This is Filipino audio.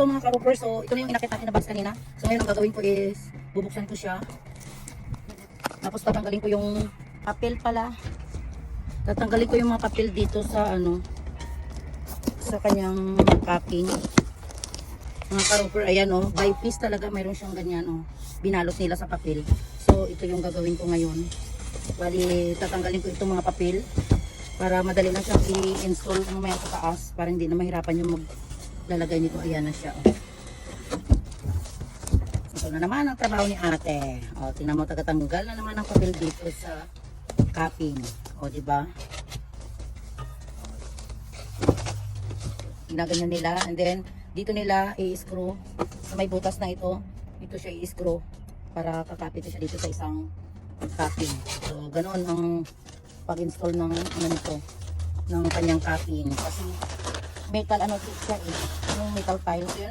ito mga ka-roofers. So, ito na yung inakit natin na box kanina. So, ngayon ang gagawin ko is, bubuksan ko siya. Tapos tatanggalin ko yung papel pala. Tatanggalin ko yung mga papel dito sa ano, sa kanyang packing. Mga ka-roofer, ayan oh, by piece talaga mayroon siyang ganyan oh. Binalot nila sa papel. So, ito yung gagawin ko ngayon. Bali, tatanggalin ko itong mga papel para madali lang siyang i-install mamaya sa taas para hindi na mahirapan yung maglalagay nito. Ayan na siya oh. Ito na naman ang trabaho ni ate. O, tingnan mo, tagatanggal na naman ang papel dito sa capping. O, diba? Ginaganyan nila. And then, dito nila i-screw. Sa may butas na ito, ito siya i-screw para kakapit siya dito sa isang capping. So, ganoon ang pag-install ng ano nito, ng kanyang capping. Kasi metal ano siya eh, yung metal tile. So,